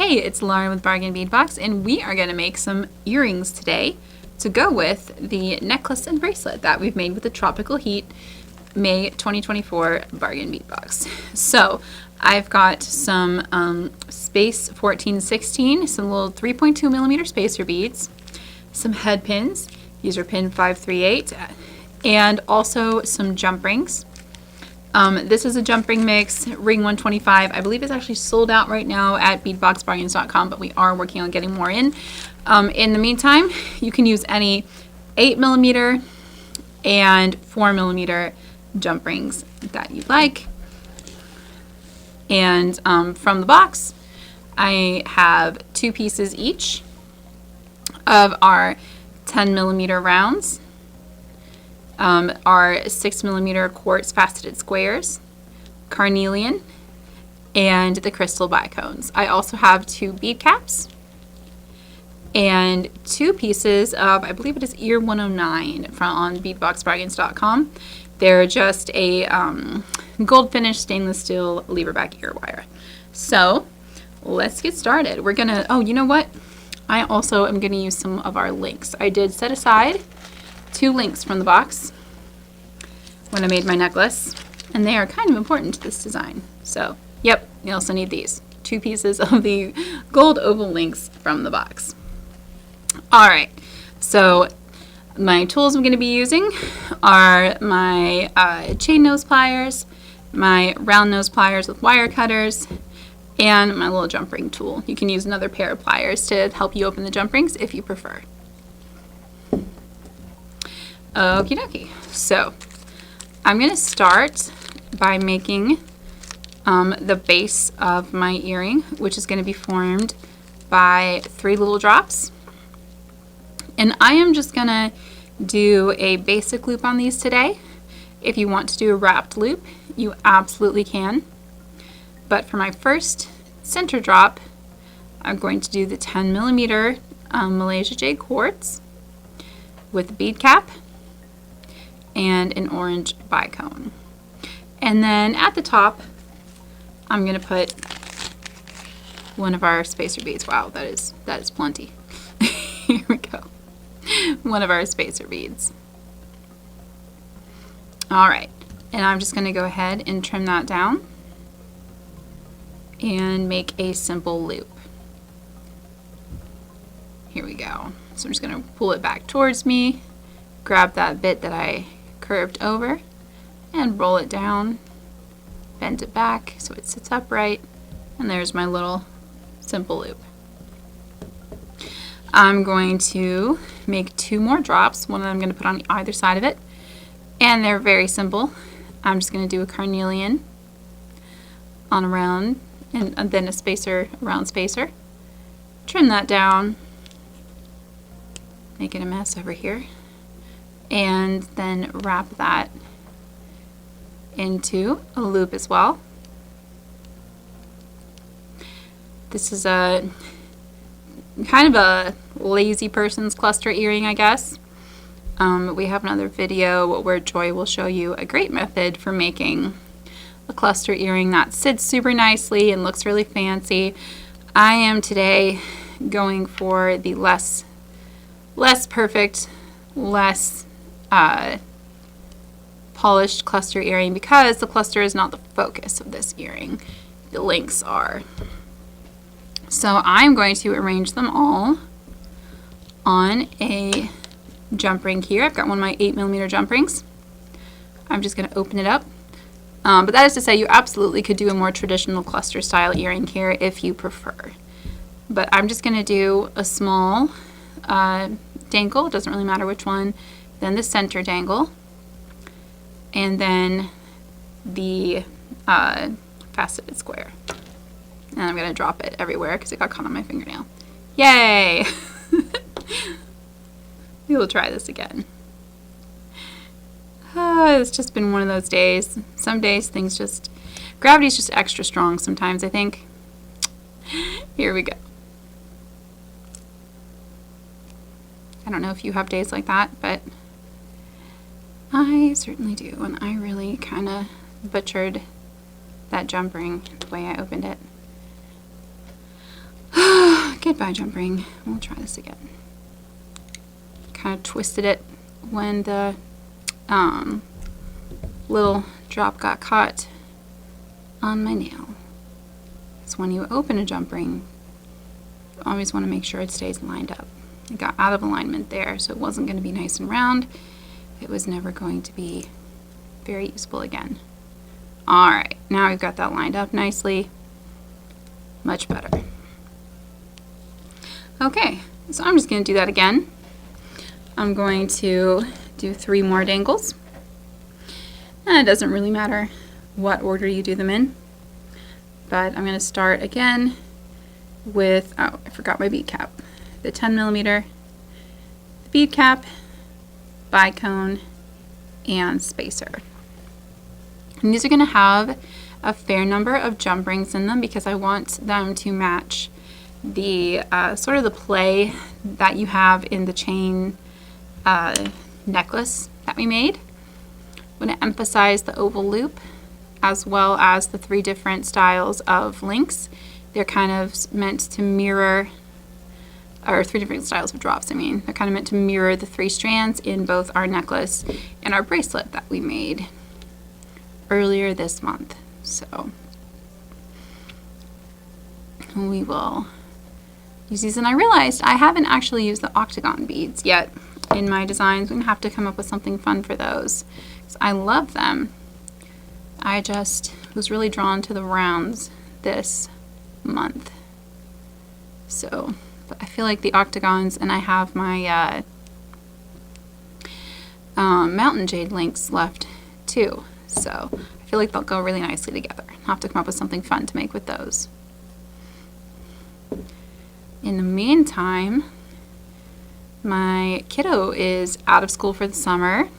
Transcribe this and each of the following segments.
Hey, it's Lauren with Bargain Bead Box, and we are going to make some earrings today to go with the necklace and bracelet that we've made with the Tropical Heat May 2024 Bargain Bead Box. So I've got some Space 1416, some little 3.2 millimeter spacer beads, some head pins. These are pin 538, and also some jump rings. This is a jump ring mix, ring 125. I believe it's actually sold out right now at beadboxbargains.com, but we are working on getting more in. In the meantime, you can use any 8 millimeter and 4 millimeter jump rings that you like. And from the box, I have 2 pieces each of our 10 millimeter rounds. Our 6 millimeter quartz faceted squares, carnelian, and the crystal bicones. I also have 2 bead caps and 2 pieces of, I believe it is ear 109 on beadboxbargains.com. They're just a gold finish stainless steel lever back ear wire. So let's get started. We're gonna, oh, you know what? I also am gonna use some of our links. I did set aside 2 links from the box when I made my necklace, and they are kind of important to this design. So, yep, you also need these 2 pieces of the gold oval links from the box. All right, so my tools I'm going to be using are my chain nose pliers, my round nose pliers with wire cutters, and my little jump ring tool. You can use another pair of pliers to help you open the jump rings if you prefer. Okie dokie. So I'm going to start by making the base of my earring, which is going to be formed by 3 little drops. And I am just going to do a basic loop on these today. If you want to do a wrapped loop, you absolutely can. But for my first center drop, I'm going to do the 10 millimeter Malaysia Jade quartz with a bead cap and an orange bicone. And then at the top, I'm going to put one of our spacer beads. Wow, that is plenty. Here we go. One of our spacer beads. All right, and I'm just going to go ahead and trim that down and make a simple loop. Here we go. So I'm just going to pull it back towards me, grab that bit that I curved over, and roll it down, bend it back so it sits upright, and there's my little simple loop. I'm going to make 2 more drops. One of them I'm going to put on either side of it, and they're very simple. I'm just going to do a carnelian on a round, and then a spacer, a round spacer. Trim that down, making a mess over here, and then wrap that into a loop as well. This is a kind of a lazy person's cluster earring, I guess. We have another video where Joy will show you a great method for making a cluster earring that sits super nicely and looks really fancy. I am today going for the less perfect, less polished cluster earring because the cluster is not the focus of this earring. The links are. So I'm going to arrange them all on a jump ring here. I've got one of my 8 millimeter jump rings. I'm just going to open it up. But that is to say, you absolutely could do a more traditional cluster style earring here if you prefer. But I'm just going to do a small dangle, it doesn't really matter which one, then the center dangle, and then the faceted square. And I'm going to drop it everywhere because it got caught on my fingernail. Yay! We will try this again. It's just been one of those days. Some days things just, gravity's just extra strong sometimes, I think. Here we go. I don't know if you have days like that, but I certainly do, and I really kind of butchered that jump ring the way I opened it. Goodbye jump ring. We'll try this again. Kind of twisted it when the little drop got caught on my nail. So when you open a jump ring, you always want to make sure it stays lined up. It got out of alignment there, so it wasn't going to be nice and round. It was never going to be very useful again. Alright, now we've got that lined up nicely. Much better. Okay, so I'm just going to do that again. I'm going to do 3 more dangles. And it doesn't really matter what order you do them in. But I'm going to start again with, oh, I forgot my bead cap. The 10mm, the bead cap, bicone, and spacer. And these are going to have a fair number of jump rings in them because I want them to match the sort of the play that you have in the chain necklace that we made. I'm going to emphasize the oval loop as well as the 3 different styles of links. They're kind of meant to mirror, or 3 different styles of drops, I mean. They're kind of meant to mirror the 3 strands in both our necklace and our bracelet that we made earlier this month. So we will use these, and I realized I haven't actually used the octagon beads yet in my designs. We're going to have to come up with something fun for those because I love them. I just was really drawn to the rounds this month. So, but I feel like the octagons, and I have my mountain jade links left too. So I feel like they'll go really nicely together. I'll have to come up with something fun to make with those. In the meantime, my kiddo is out of school for the summer,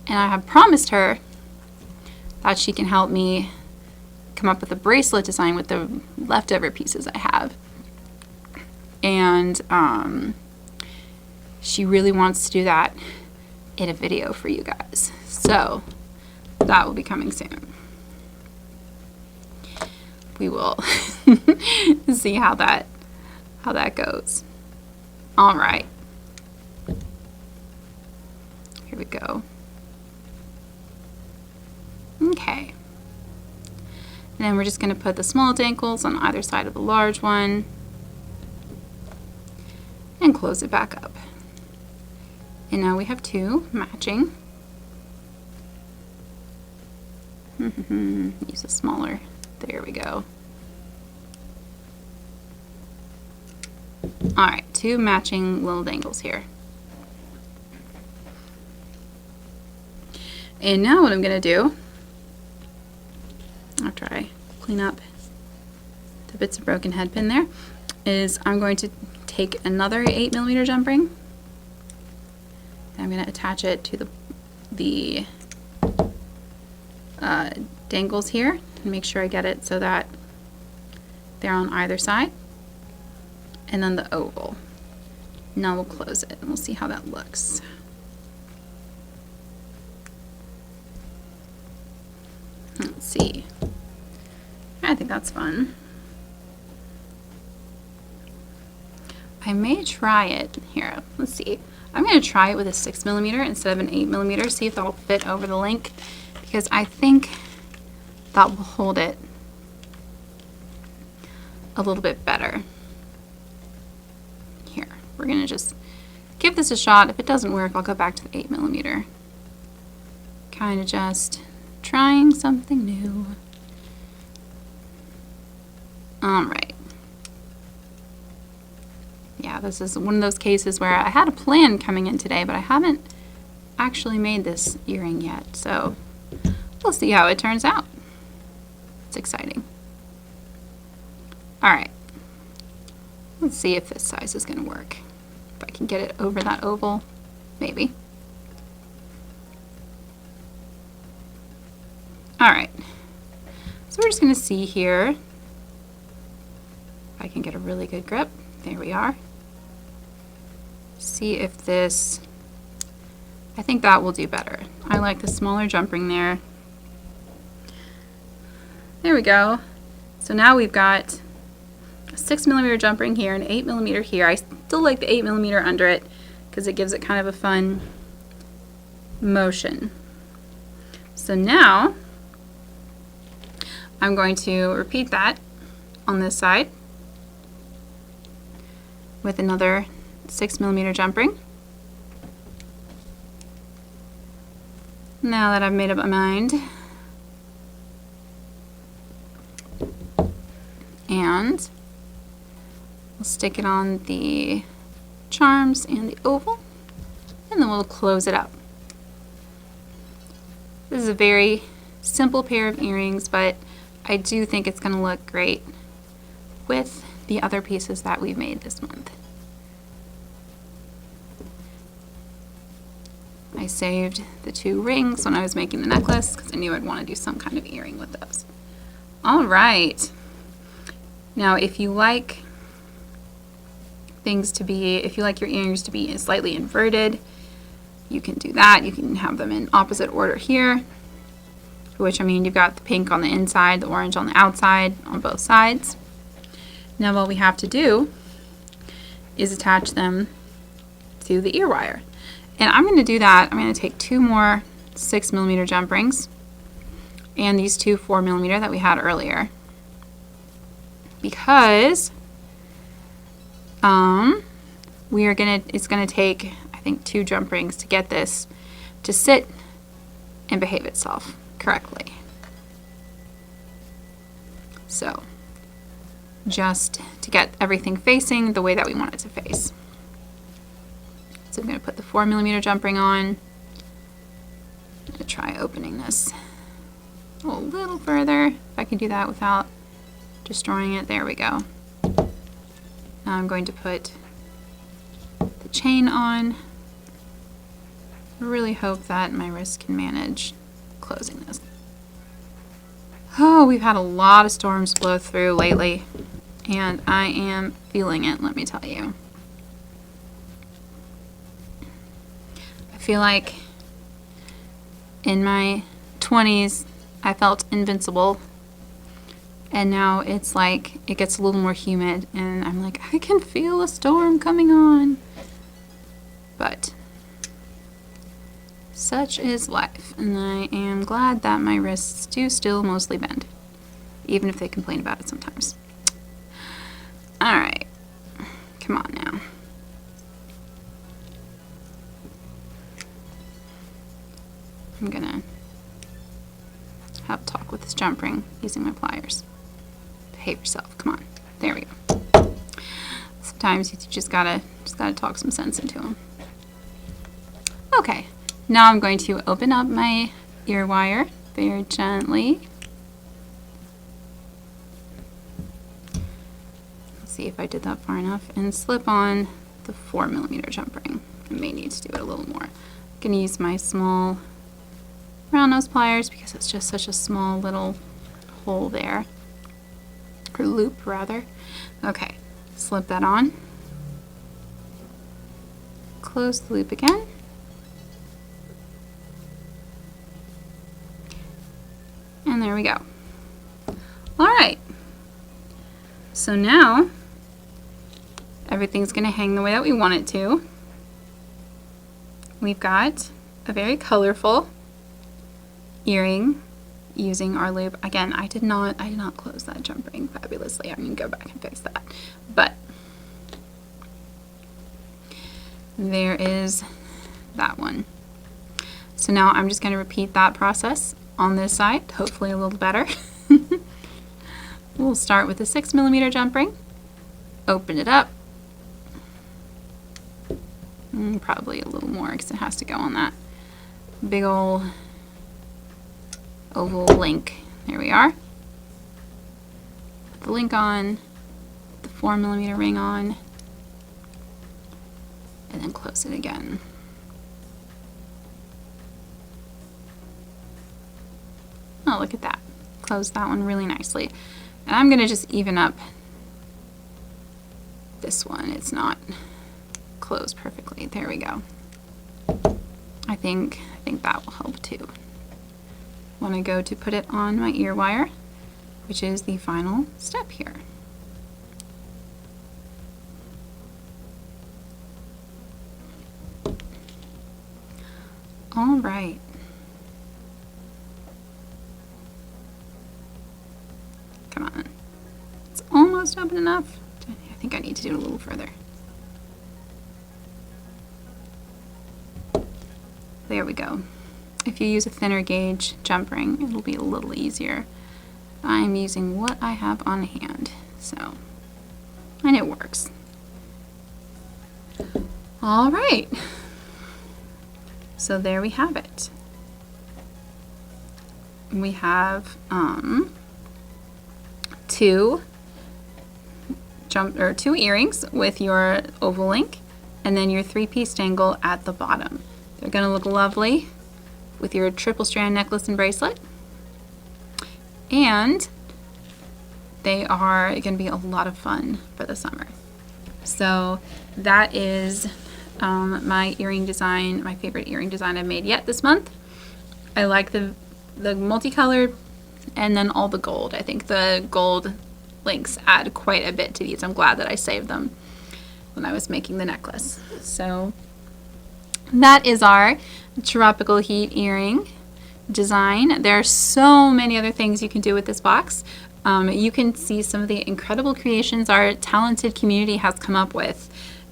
and I have promised her that she can help me come up with a bracelet design with the leftover pieces I have. And she really wants to do that in a video for you guys. So that will be coming soon. We will see how that goes. All right. Here we go. Okay. And then we're just going to put the small dangles on either side of the large one and close it back up. And now we have 2 matching. Use a smaller. There we go. Alright, 2 matching little dangles here. And now what I'm going to do, after I clean up the bits of broken head pin there, is I'm going to take another 8mm jump ring. And I'm going to attach it to the dangles here and make sure I get it so that they're on either side. And then the oval. Now we'll close it and we'll see how that looks. Let's see. I think that's fun. I may try it here. Let's see. I'm going to try it with a 6mm instead of an 8mm, see if that'll fit over the link, because I think that will hold it a little bit better. Here, we're going to just give this a shot. If it doesn't work, I'll go back to the 8mm. Kind of just trying something new. Alright. Yeah, this is one of those cases where I had a plan coming in today, but I haven't actually made this earring yet, so we'll see how it turns out. It's exciting. Alright. Let's see if this size is going to work. If I can get it over that oval, maybe. Alright. So we're just going to see here if I can get a really good grip. There we are. See if this, I think that will do better. I like the smaller jump ring there. There we go. So now we've got a 6mm jump ring here and 8mm here. I still like the 8mm under it because it gives it kind of a fun motion. So now I'm going to repeat that on this side with another 6mm jump ring. Now that I've made up my mind, and we'll stick it on the charms and the oval, and then we'll close it up. This is a very simple pair of earrings, but I do think it's going to look great with the other pieces that we've made this month. I saved the 2 rings when I was making the necklace because I knew I'd want to do some kind of earring with those. All right. Now, if you like if you like your earrings to be slightly inverted, you can do that. You can have them in opposite order here, which, I mean, you've got the pink on the inside, the orange on the outside, on both sides. Now what we have to do is attach them to the ear wire. And I'm going to do that. I'm going to take 2 more 6mm jump rings and these 2 4mm that we had earlier, because it's going to take, I think, 2 jump rings to get this to sit and behave itself correctly. So just to get everything facing the way that we want it to face. So I'm going to put the 4mm jump ring on. I'm going to try opening this a little further, if I can do that without destroying it. There we go. Now I'm going to put the chain on. I really hope that my wrist can manage closing this. Oh, we've had a lot of storms blow through lately, and I am feeling it, let me tell you. I feel like in my 20s I felt invincible, and now it's like it gets a little more humid and I'm like, I can feel a storm coming on. But such is life, and I am glad that my wrists do still mostly bend, even if they complain about it sometimes. Alright, come on now. I'm gonna have a talk with this jump ring using my pliers. Behave yourself, come on. There we go. Sometimes you just gotta talk some sense into them. Okay, now I'm going to open up my ear wire very gently. Let's see if I did that far enough, and slip on the 4mm jump ring. I may need to do it a little more. I'm gonna use my small round nose pliers because it's just such a small little hole there, or loop rather. Okay, slip that on, close the loop again, and there we go. Alright, so now everything's going to hang the way that we want it to. We've got a very colorful earring using our loop. Again, I did not close that jump ring fabulously. I'm going to go back and fix that. But there is that one. So now I'm just going to repeat that process on this side, hopefully a little better. We'll start with a 6mm jump ring, open it up, probably a little more because it has to go on that big old oval link. There we are. Put the link on, the 4mm ring on, and then close it again. Oh, look at that. Close that one really nicely. And I'm going to just even up this one. It's not closed perfectly. There we go. I think that will help too. When I go to put it on my ear wire, which is the final step here. All right. Come on. It's almost open enough. I think I need to do it a little further. There we go. If you use a thinner gauge jump ring, it'll be a little easier. I'm using what I have on hand, and it works. All right. So there we have it. We have two earrings with your oval link, and then your 3-piece dangle at the bottom. They're going to look lovely with your triple strand necklace and bracelet, and they are going to be a lot of fun for the summer. So that is my earring design, my favorite earring design I've made yet this month. I like the multicolored and then all the gold. I think the gold links add quite a bit to these. I'm glad that I saved them when I was making the necklace. So that is our Tropical Heat earring design. There are so many other things you can do with this box. You can see some of the incredible creations our talented community has come up with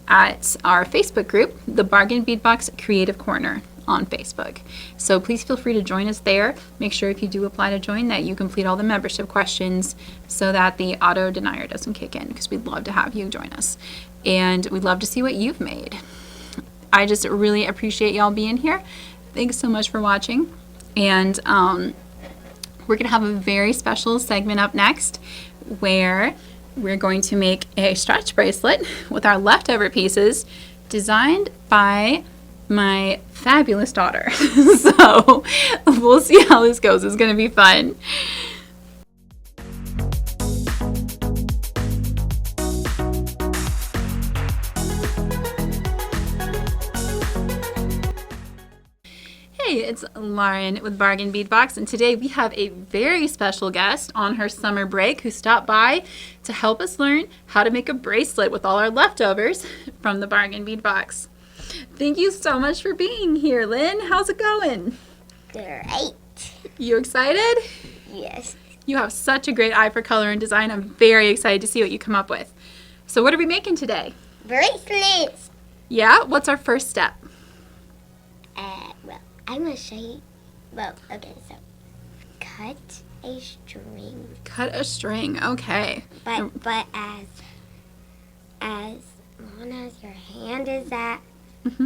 at our Facebook group, the Bargain Bead Box Creative Corner on Facebook. So please feel free to join us there. Make sure if you do apply to join that you complete all the membership questions so that the auto denier doesn't kick in, because we'd love to have you join us. And we'd love to see what you've made. I just really appreciate y'all being here. Thanks so much for watching. And we're going to have a very special segment up next where we're going to make a stretch bracelet with our leftover pieces designed by my fabulous daughter. So we'll see how this goes. It's going to be fun. Hey, it's Lauren with Bargain Bead Box, and today we have a very special guest on her summer break who stopped by to help us learn how to make a bracelet with all our leftovers from the Bargain Bead Box. Thank you so much for being here, Lynn. How's it going? Great. You excited? Yes. You have such a great eye for color and design. I'm very excited to see what you come up with. So what are we making today? Bracelets. Yeah? What's our first step? Well, I'm going to show you. Well, okay, so cut a string. Cut a string, okay. But as long as your hand is that.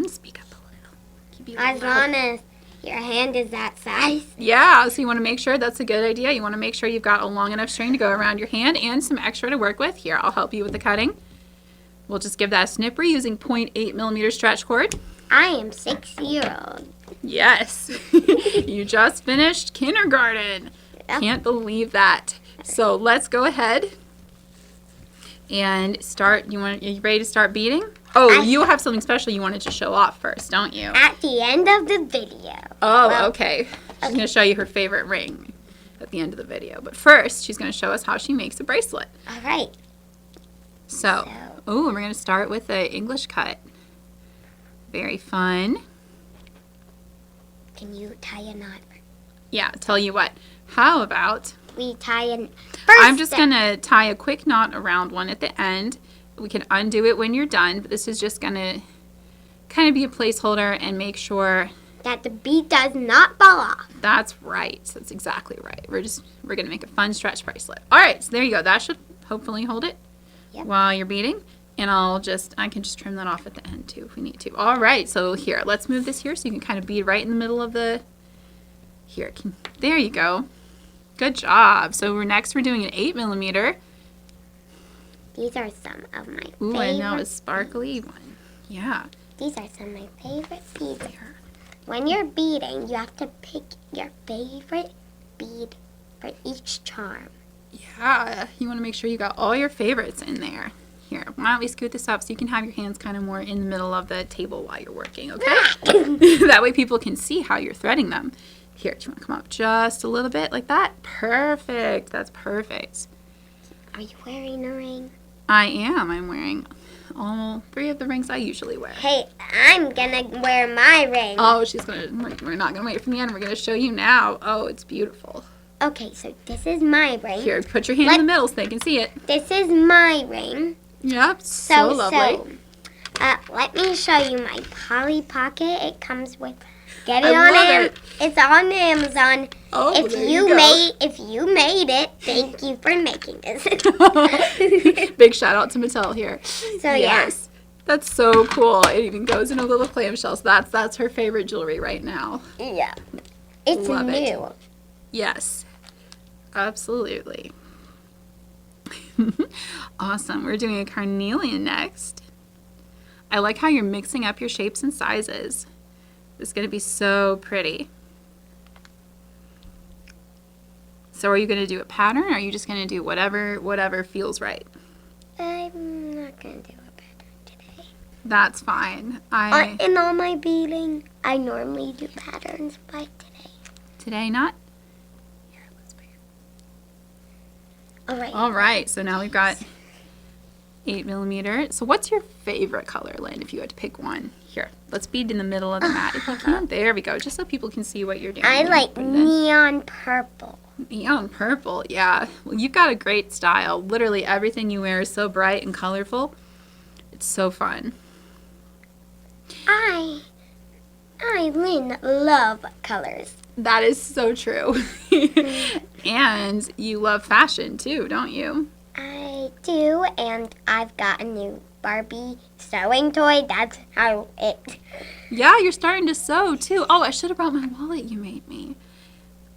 Speak up a little. Keep you As long as your hand is that size. Yeah, so you want to make sure that's a good idea. You want to make sure you've got a long enough string to go around your hand and some extra to work with. Here, I'll help you with the cutting. We'll just give that a snipper using 0.8 millimeter stretch cord. I am 6-year-old. Yes. You just finished kindergarten. Yep. Can't believe that. So let's go ahead and start. Are you ready to start beading? Oh, you have something special you wanted to show off first, don't you? At the end of the video. Oh, well, okay. She's going to show you her favorite ring at the end of the video. But first, she's going to show us how she makes a bracelet. All right. We're going to start with the English cut. Very fun. Can you tie a knot? Yeah, tell you what. How about we tie a I'm just going to tie a quick knot around one at the end. We can undo it when you're done, but this is just going to kind of be a placeholder and make sure that the bead does not fall off. That's right. That's exactly right. We're going to make a fun stretch bracelet. All right, so there you go. That should hopefully hold it while you're beading. And I can just trim that off at the end too if we need to. All right, so here, let's move this here so you can kind of bead right in the middle of the, there you go. Good job. So we're doing an 8 millimeter. These are some of my favorite. Ooh, and now a sparkly one. Yeah. These are some of my favorite beads. When you're beading, you have to pick your favorite bead for each charm. Yeah, you want to make sure you got all your favorites in there. Here, why don't we scoot this up so you can have your hands kind of more in the middle of the table while you're working, okay? That way people can see how you're threading them. Here, do you want to come up just a little bit like that? Perfect. That's perfect. Are you wearing a ring? I am. I'm wearing all 3 of the rings I usually wear. Hey, I'm gonna wear my ring. Oh, we're not gonna wait for the end. We're gonna show you now. Oh, it's beautiful. Okay, so this is my ring. Here, put your hand in the middle so they can see it. This is my ring. Yep, so lovely. Let me show you my Polly Pocket. It comes with. Get it I on love it. It's on Amazon. Oh, if there you you go. if you made it, thank you for making this. Big shout out to Mattel here. So yes. That's so cool. It even goes in a little clamshell. So that's her favorite jewelry right now. Yeah. It's Love new. it. Yes. Absolutely. Awesome. We're doing a carnelian next. I like how you're mixing up your shapes and sizes. It's going to be so pretty. So are you going to do a pattern or are you just going to do whatever feels right? I'm not going to do a pattern today. That's fine. In all my beading, I normally do patterns, but Today not? Alright. All right. So now we've got 8mm. So what's your favorite color, Lynn, if you had to pick one? Here, let's bead in the middle of the mat if you can. There we go, just so people can see what you're doing. I like neon purple. Neon purple, yeah. Well, you've got a great style. Literally everything you wear is so bright and colorful. It's so fun. Lynn, love colors. That is so true. And you love fashion too, don't you? I do, and I've got a new Barbie sewing toy. That's how it... Yeah, you're starting to sew too. Oh, I should have brought my wallet you made me.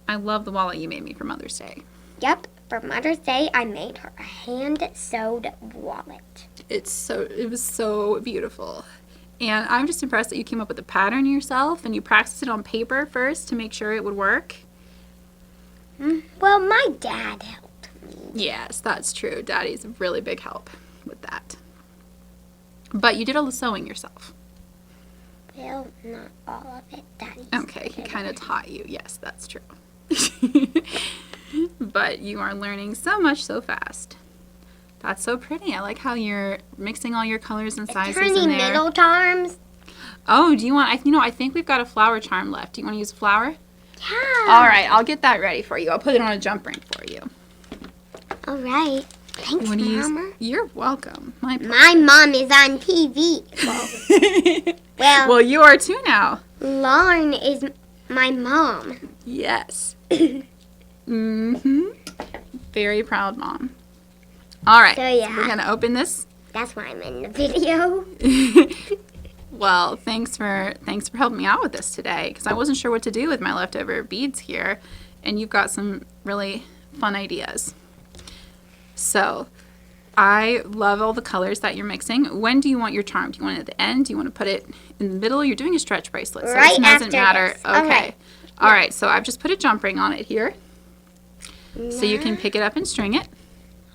I love the wallet you made me for Mother's Day. Yep, for Mother's Day, I made her a hand-sewed wallet. It was so beautiful. And I'm just impressed that you came up with the pattern yourself and you practiced it on paper first to make sure it would work. Well, my dad helped me. Yes, that's true. Daddy's a really big help with that. But you did all the sewing yourself. Well, not all of it. Daddy. Okay, he kind of taught you. Yes, that's true. But you are learning so much so fast. That's so pretty. I like how you're mixing all your colors and sizes in there. Middle charms. Oh, do you want, I think we've got a flower charm left. Do you want to use a flower? Yeah. All right, I'll get that ready for you. I'll put it on a jump ring for you. All right. Thanks, You want to use? Mama. You're welcome. My mom is on TV. Well, you are too now. Lauren is my mom. Yes. Very proud mom. All right. So, yeah. We're gonna open this. That's why I'm in the video. Well, thanks for helping me out with this today because I wasn't sure what to do with my leftover beads here, and you've got some really fun ideas. So, I love all the colors that you're mixing. When do you want your charm? Do you want it at the end? Do you want to put it in the middle? You're doing a stretch bracelet, so Right it doesn't after matter. this. Okay. Okay. All right. So I've just put a jump ring on it here, so you can pick it up and string it.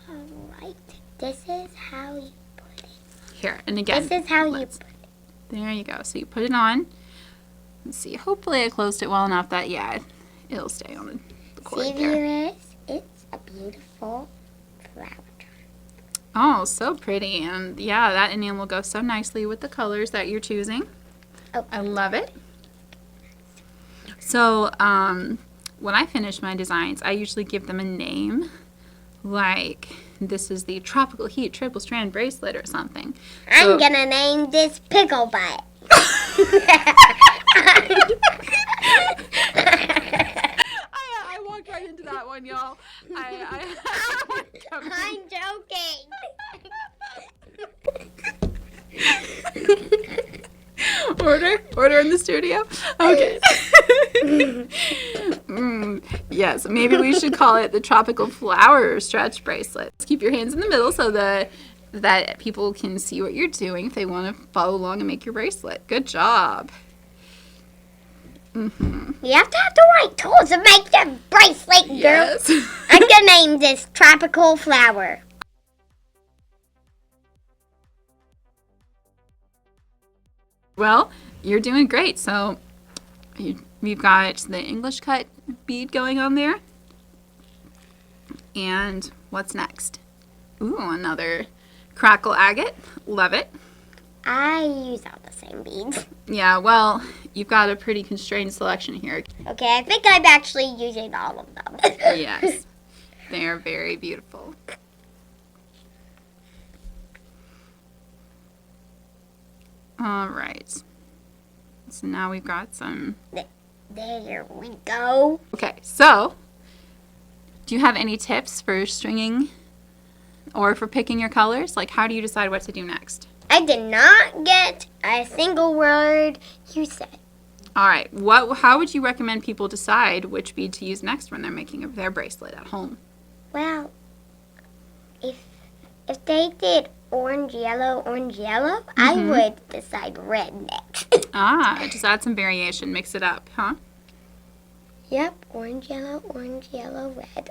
All right. This is how you put it. Here, and again. This is how you put it. There you go. So you put it on. Let's see. Hopefully I closed it well enough that, yeah, it'll stay on the cord See, there. viewers, it's a beautiful flower charm. Oh, so pretty. And yeah, that enamel will go so nicely with the colors that you're choosing. Oh. I love it. So when I finish my designs, I usually give them a name. Like, this is the Tropical Heat Triple Strand Bracelet or something. I'm gonna name this Pickle Butt. I walked right into that one, y'all. I'm joking. Order in the studio? Okay. Yes, maybe we should call it the Tropical Flower Stretch Bracelet. Let's keep your hands in the middle so that people can see what you're doing if they want to follow along and make your bracelet. Good job. You have to have the right tools to make the bracelet, girl. Yes. I'm gonna name this Tropical Flower. Well, you're doing great. So we've got the English cut bead going on there. And what's next? Ooh, another Crackle agate. Love it. I use all the same beads. Yeah, well, you've got a pretty constrained selection here. Okay, I think I'm actually using all of them. Yes. They are very beautiful. All right. So now we've got some. There we go. Okay, so do you have any tips for stringing or for picking your colors? Like, how do you decide what to do next? I did not get a single word you said. All right. How would you recommend people decide which bead to use next when they're making their bracelet at home? Well, if they did orange, yellow, I would decide red next. Just add some variation. Mix it up, huh? Yep, orange, yellow, red.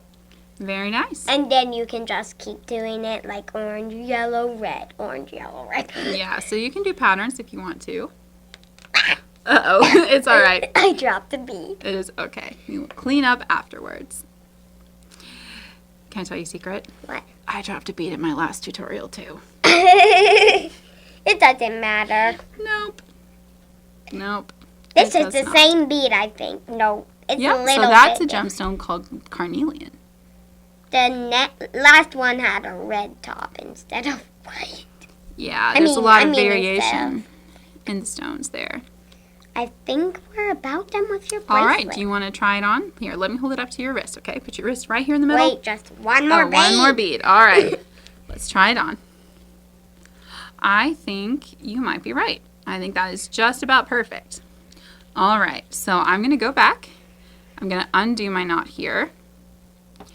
Very nice. And then you can just keep doing it like orange, yellow, red, orange, yellow, red. Yeah, so you can do patterns if you want to. Uh-oh, it's all right. I dropped a bead. It is okay. You will clean up afterwards. Can I tell you a secret? What? I dropped a bead in my last tutorial too. It doesn't matter. Nope. This is the same bead, I think. No, it's a little bit. So that's a gemstone called carnelian. The last one had a red top instead of white. Yeah, there's a lot of variation in the stones there. I think we're about done with your bracelet. All right, do you want to try it on? Here, let me hold it up to your wrist, okay? Put your wrist right here in the middle. Wait, just one more bead. One more bead. All right, let's try it on. I think you might be right. I think that is just about perfect. All right, so I'm going to go back. I'm going to undo my knot here.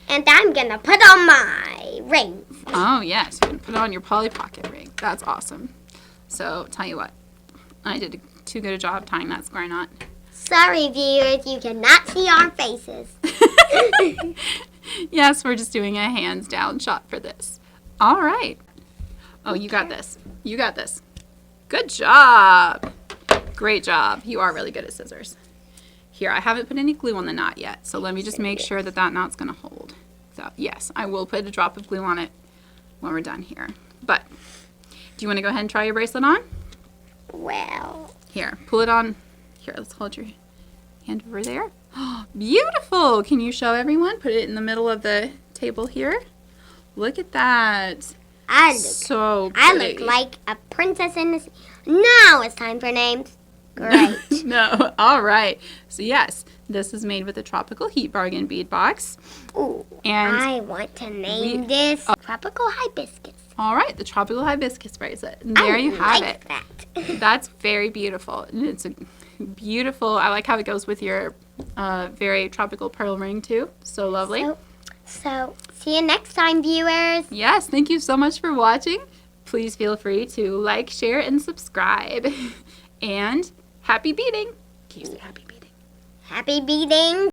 And I'm going to put on my ring. Oh, yes. You're going to put on your Polly Pocket ring. That's awesome. So, tell you what. I did too good a job tying that square knot. Sorry, viewers. You cannot see our faces. Yes, we're just doing a hands down shot for this. All right. Oh, you got this. You got this. Good job. Great job. You are really good at scissors. Here, I haven't put any glue on the knot yet, so let me just make sure that that knot's going to hold. So, yes, I will put a drop of glue on it when we're done here. But, do you want to go ahead and try your bracelet on? Well. Here, pull it on. Here, let's hold your hand over there. Oh, beautiful! Can you show everyone? Put it in the middle of the table here. Look at that. I look like a princess in this. Now it's time for names. Great. No. All right. So, yes, this is made with a Tropical Heat Bargain bead box. Ooh, and I want to name this Tropical Hibiscus. All right, the Tropical Hibiscus Bracelet. And there you have it. That. That's very beautiful. And it's a beautiful, I like how it goes with your very tropical pearl ring, too. So lovely. So, see you next time, viewers. Yes, thank you so much for watching. Please feel free to like, share, and subscribe. And happy beading. Can you say happy beading? Happy beading.